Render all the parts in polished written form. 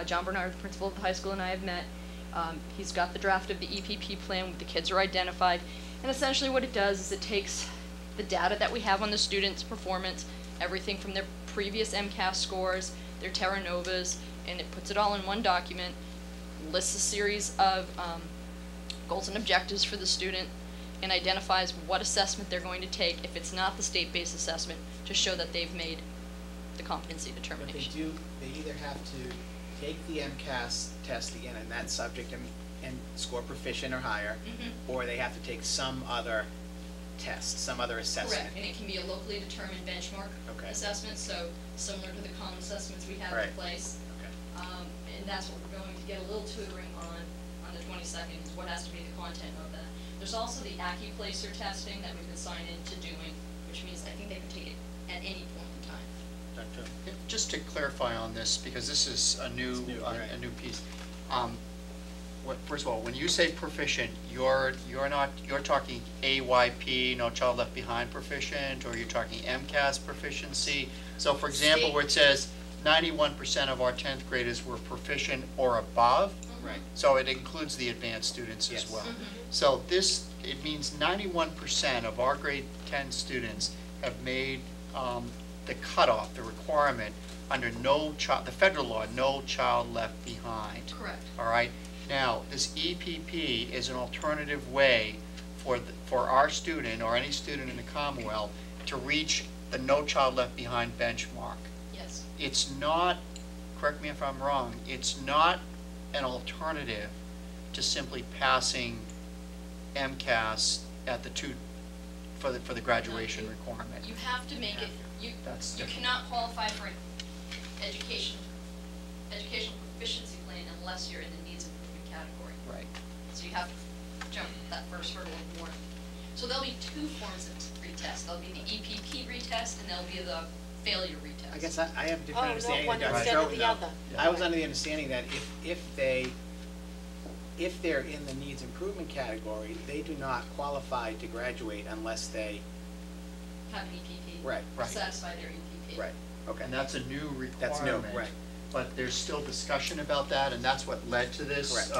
John Bernard, the principal of the high school, and I have met. He's got the draft of the EPP plan. The kids are identified. And essentially what it does is it takes the data that we have on the students' performance, everything from their previous MCAS scores, their Terra Novas, and it puts it all in one document, lists a series of goals and objectives for the student, and identifies what assessment they're going to take if it's not the state-based assessment to show that they've made the competency determination. But they either have to take the MCAS test again in that subject and score proficient or higher, or they have to take some other test, some other assessment. Correct, and it can be a locally determined benchmark assessment, so similar to the common assessments we have in place. And that's what we're going to get a little tutoring on the 22nd, is what has to be the content of that. There's also the AccuPlacer testing that we've been signed into doing, which means I think they can take it at any point in time. Just to clarify on this, because this is a new piece. First of all, when you say proficient, you're talking AYP, No Child Left Behind proficient, or you're talking MCAS proficiency. So, for example, where it says 91% of our 10th graders were proficient or above. Right. So it includes the advanced students as well. So it means 91% of our grade 10 students have made the cutoff, the requirement under the federal law, No Child Left Behind. Correct. All right. Now, this EPP is an alternative way for our student or any student in the Commonwealth to reach the No Child Left Behind benchmark. Yes. It's not, correct me if I'm wrong, it's not an alternative to simply passing MCAS at for the graduation requirement. You have to make it. You cannot qualify for an educational proficiency plan unless you're in the needs improvement category. Right. So you have to jump that first hurdle of more. So there'll be two forms of retest. There'll be the EPP retest and there'll be the failure retest. I guess I have a different understanding one than Dr. instead of the other. I was under the understanding that if they're in the needs improvement category, they do not qualify to graduate unless they have an EPP. Right. Satisfy their EPP. Right. Okay. And that's a new requirement. That's new. Right. But there's still discussion about that, and that's what led to this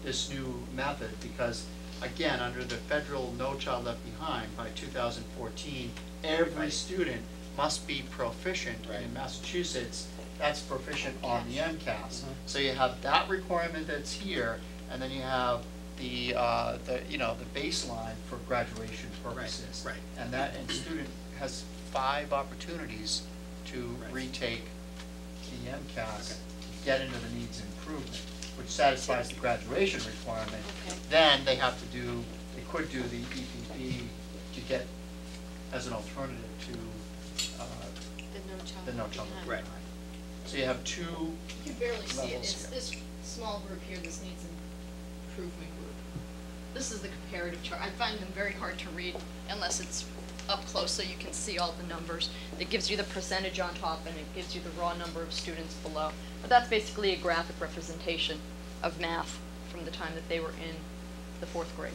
this new method. Because again, under the federal No Child Left Behind by 2014, every student must be proficient. And in Massachusetts, that's proficient on the MCAS. So you have that requirement that's here, and then you have the baseline for graduation purposes. Right. And that student has 5 opportunities to retake the MCAS to get into the needs improvement, which satisfies the graduation requirement. Then they could do the EPP to get as an alternative to the No Child Left Behind. So you have 2 You can barely see it. It's here. this small group here, this needs improvement group. This is the comparative chart. I find them very hard to read unless it's up close so you can see all the numbers. It gives you the percentage on top and it gives you the raw number of students below. But that's basically a graphic representation of math from the time that they were in the 4th grade.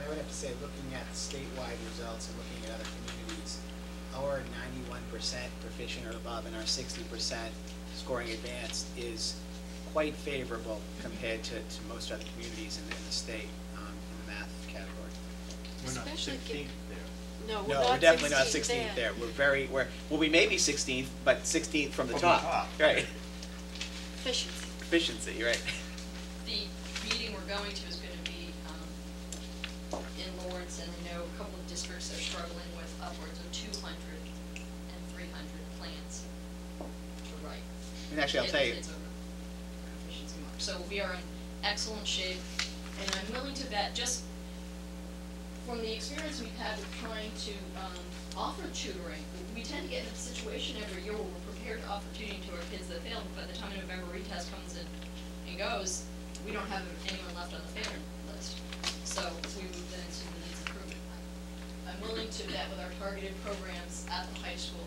I would have to say, looking at statewide results and looking at other communities, our 91% proficient or above and our 60% scoring advanced is quite favorable compared to most other communities in the state in the math category. We're not 16th there. No, we're definitely not 16th there. We may be 16th, but 16th from the top. Right. Efficiency. Efficiency, right. The meeting we're going to is going to be in Lawrence, and I know a couple of districts are struggling with upwards of 200 and 300 plans to write. And actually, I'll tell you. So we are in excellent shape, and I'm willing to bet, just from the experience we've had with trying to offer tutoring, we tend to get in a situation every year where we're prepared to offer tutoring to our kids that failed, but by the time a November retest comes in and goes, we don't have anyone left on the failure list. So we move then into the needs improvement. I'm willing to bet with our targeted programs at the high school,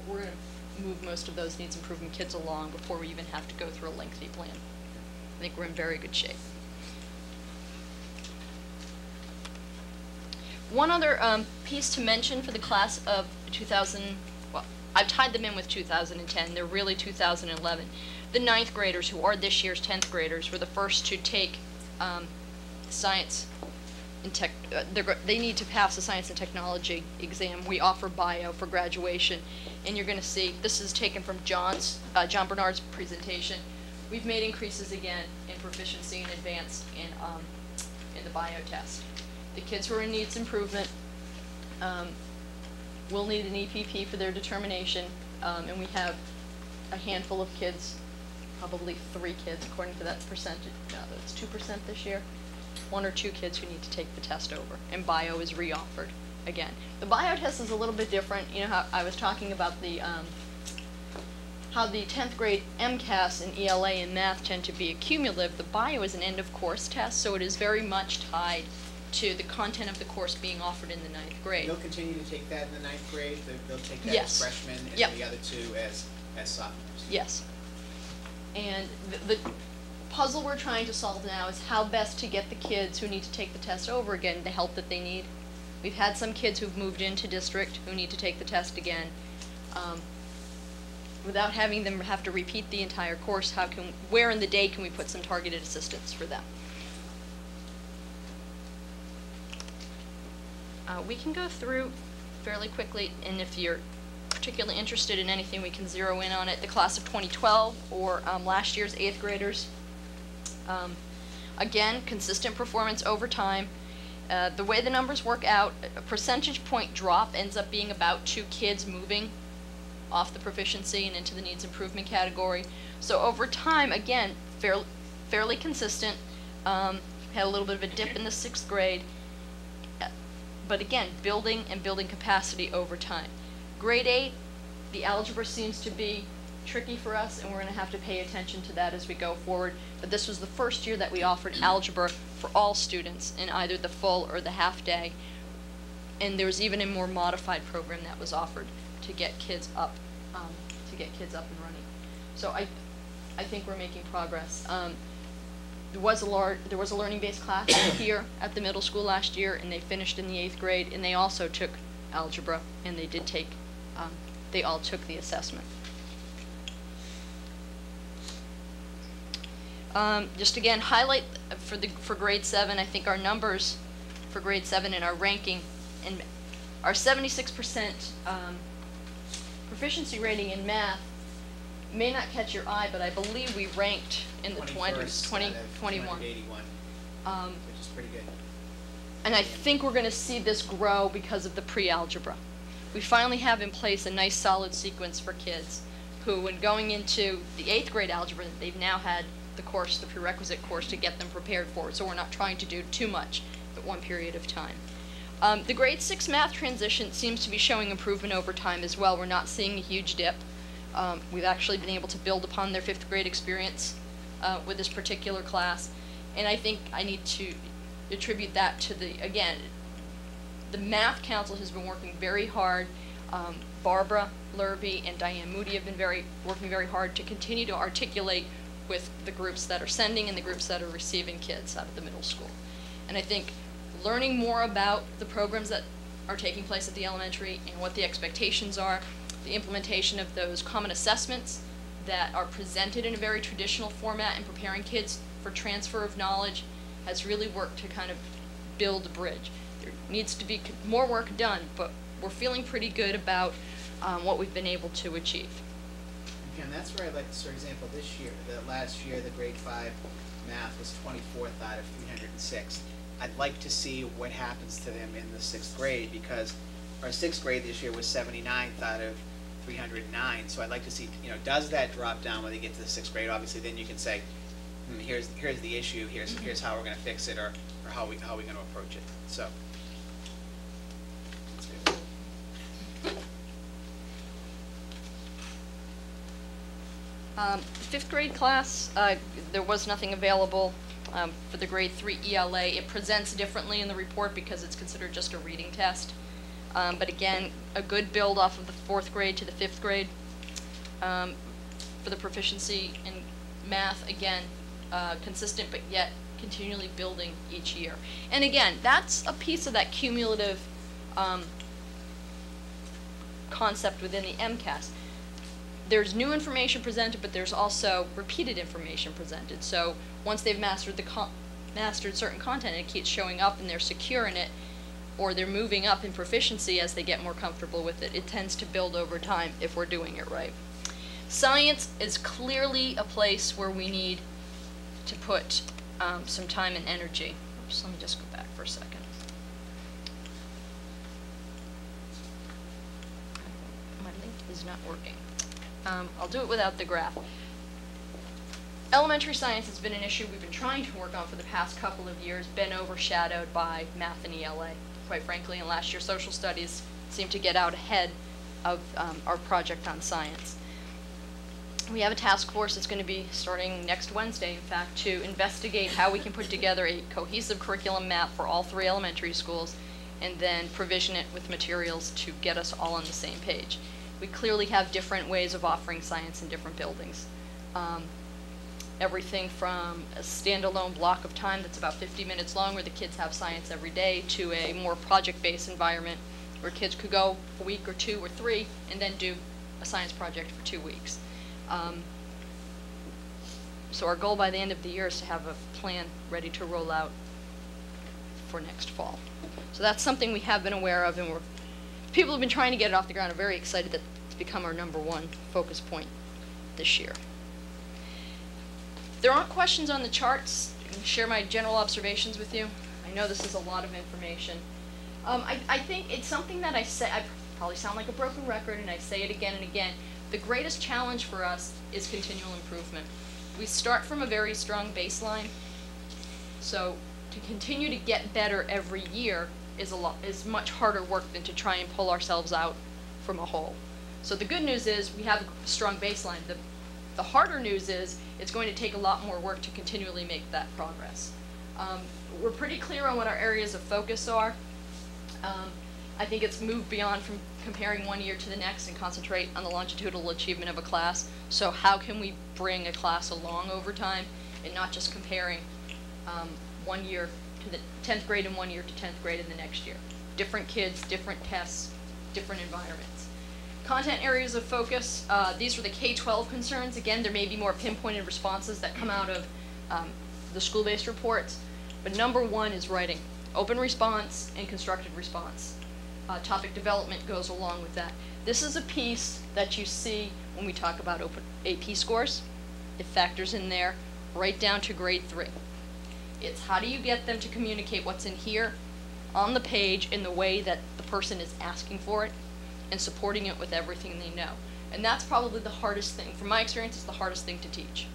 we're going to move most of those needs improvement kids along before we even have to go through a lengthy plan. I think we're in very good shape. One other piece to mention for the class of 2000, well, I've tied them in with 2010, they're really 2011. the 9th graders, who are this year's 10th graders, were the first to take science and tech. They need to pass the science and technology exam. We offer bio for graduation, and you're going to see, this is taken from John Bernard's presentation. We've made increases again in proficiency and advanced in the bio test. The kids who are in needs improvement will need an EPP for their determination, and we have a handful of kids, probably 3 kids according to that percentage. No, it's 2% this year. 1 or 2 kids who need to take the test over, and bio is reoffered again. The bio test is a little bit different. You know how I was talking about the how the 10th grade MCAS and ELA and math tend to be accumulative. The bio is an end of course test, so it is very much tied to the content of the course being offered in the 9th grade. They'll continue to take that in the 9th grade. They'll take that Yes. as freshmen, and Yep. the other 2 as sophomores. Yes. And the puzzle we're trying to solve now is how best to get the kids who need to take the test over again the help that they need. We've had some kids who've moved into district who need to take the test again. Without having them have to repeat the entire course, where in the day can we put some targeted assistance for them? We can go through fairly quickly, and if you're particularly interested in anything, we can zero in on it. The class of 2012 or last year's 8th graders. Again, consistent performance over time. The way the numbers work out, a percentage point drop ends up being about 2 kids moving off the proficiency and into the needs improvement category. So over time, again, fairly consistent. Had a little bit of a dip in the 6th grade, but again, building capacity over time. Grade 8, the algebra seems to be tricky for us, and we're going to have to pay attention to that as we go forward. But this was the first year that we offered algebra for all students in either the full or the half day. And there was even a more modified program that was offered to get kids up and running. So I think we're making progress. There was a learning-based class here at the middle school last year, and they finished in the 8th grade, and they also took algebra, and they all took the assessment. Just again, highlight for grade 7, I think our numbers for grade 7 and our ranking, and our 76% proficiency rating in math may not catch your eye, but I believe we ranked in the 20s, 21. 81, which is pretty good. And I think we're going to see this grow because of the pre-algebra. We finally have in place a nice solid sequence for kids who, when going into the 8th grade algebra, they've now had the prerequisite course to get them prepared for it, so we're not trying to do too much at one period of time. The grade 6 math transition seems to be showing improvement over time as well. We're not seeing a huge dip. We've actually been able to build upon their 5th grade experience with this particular class, and I think I need to attribute that to the Math Council has been working very hard. Barbara Lurvy and Diane Moody have been working very hard to continue to articulate with the groups that are sending and the groups that are receiving kids out of the middle school. And I think learning more about the programs that are taking place at the elementary and what the expectations are, the implementation of those common assessments that are presented in a very traditional format and preparing kids for transfer of knowledge has really worked to kind of build a bridge. There needs to be more work done, but we're feeling pretty good about what we've been able to achieve. And that's where I'd like to, for example, last year, the grade 5 math was 24th out of 306. I'd like to see what happens to them in the 6th grade, because our 6th grade this year was 79th out of 309. So I'd like to see, does that drop down when they get to the 6th grade? Obviously, then you can say, here's the issue, here's how we're going to fix it, or how we're going to approach it. So. That's good. The 5th grade class, there was nothing available for the grade 3 ELA. It presents differently in the report because it's considered just a reading test. But again, a good build off of the 4th grade to the 5th grade. For the proficiency in math, again, consistent but yet continually building each year. And again, that's a piece of that cumulative concept within the MCAS. there's new information presented, but there's also repeated information presented. So once they've mastered certain content, it keeps showing up and they're secure in it, or they're moving up in proficiency as they get more comfortable with it. It tends to build over time if we're doing it right. Science is clearly a place where we need to put some time and energy. Oops, let me just go back for a second. My link is not working. I'll do it without the graph. Elementary science has been an issue we've been trying to work on for the past couple of years, been overshadowed by math and ELA, quite frankly, and last year social studies seemed to get out ahead of our project on science. We have a task force that's going to be starting next Wednesday, in fact, to investigate how we can put together a cohesive curriculum map for all 3 elementary schools and then provision it with materials to get us all on the same page. We clearly have different ways of offering science in different buildings. Everything from a standalone block of time that's about 50 minutes long where the kids have science every day to a more project-based environment where kids could go a week or 2 or 3 and then do a science project for 2 weeks. So our goal by the end of the year is to have a plan ready to roll out for next fall. So that's something we have been aware of, and people have been trying to get it off the ground. I'm very excited that it's become our #1 focus point this year. There aren't questions on the charts. I can share my general observations with you. I know this is a lot of information. I think it's something that I probably sound like a broken record, and I say it again and again. The greatest challenge for us is continual improvement. We start from a very strong baseline, so to continue to get better every year is much harder work than to try and pull ourselves out from a hole. So the good news is we have a strong baseline. The harder news is it's going to take a lot more work to continually make that progress. We're pretty clear on what our areas of focus are. I think it's moved beyond from comparing one year to the next and concentrate on the longitudinal achievement of a class. So how can we bring a class along over time and not just comparing 1 year to the 10th grade in 1 year to 10th grade in the next year. Different kids, different tests, different environments. Content areas of focus, these are the K-12 concerns. Again, there may be more pinpointed responses that come out of the school-based reports, but #1 is writing. Open response and constructed response. Topic development goes along with that. This is a piece that you see when we talk about open AP scores. It factors in there right down to grade 3. It's how do you get them to communicate what's in here on the page in the way that the person is asking for it and supporting it with everything they know. And that's probably the hardest thing. From my experience, it's the hardest thing to teach.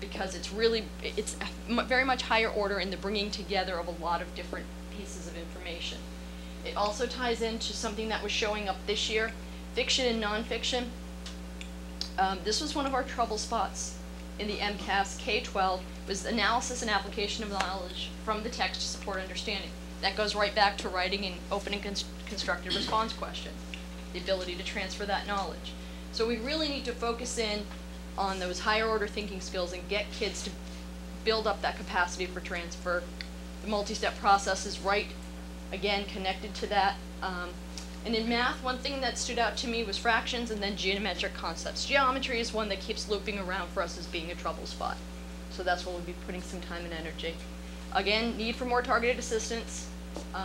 Because it's very much higher order in the bringing together of a lot of different pieces of information. It also ties into something that was showing up this year, fiction and nonfiction. This was one of our trouble spots in the MCAS K-12, was analysis and application of knowledge from the text to support understanding. That goes right back to writing and open and constructed response questions, the ability to transfer that knowledge. So we really need to focus in on those higher order thinking skills and get kids to build up that capacity for transfer. The multi-step process is right, again, connected to that. And in math, one thing that stood out to me was fractions and then geometric concepts. Geometry is one that keeps looping around for us as being a trouble spot. So that's where we'll be putting some time and energy. Again, need for more targeted assistance.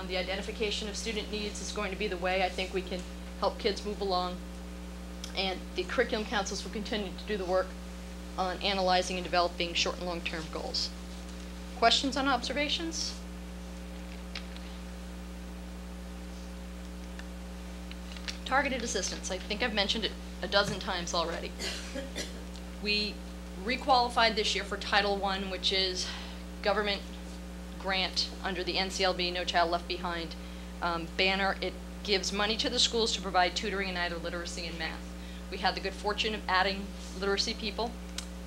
The identification of student needs is going to be the way I think we can help kids move along. And the curriculum councils will continue to do the work on analyzing and developing short and long-term goals. Questions on observations? Targeted assistance. I think I've mentioned it a dozen times already. We requalified this year for Title I, which is government grant under the NCLB, No Child Left Behind banner. It gives money to the schools to provide tutoring in either literacy and math. We had the good fortune of adding literacy people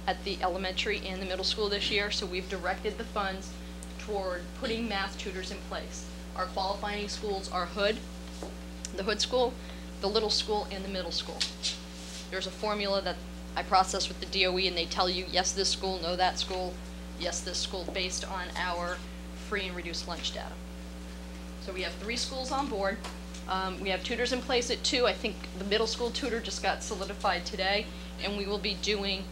at the elementary and the middle school this year, so we've directed the funds toward putting math tutors in place. Our qualifying schools are Hood, the Hood School, the Little School, and the Middle School. There's a formula that I process with the DOE, and they tell you, yes, this school, no, that school, yes, this school, based on our free and reduced lunch data. So we have 3 schools on board. We have tutors in place at 2. I think the middle school tutor just got solidified today, and we will be doing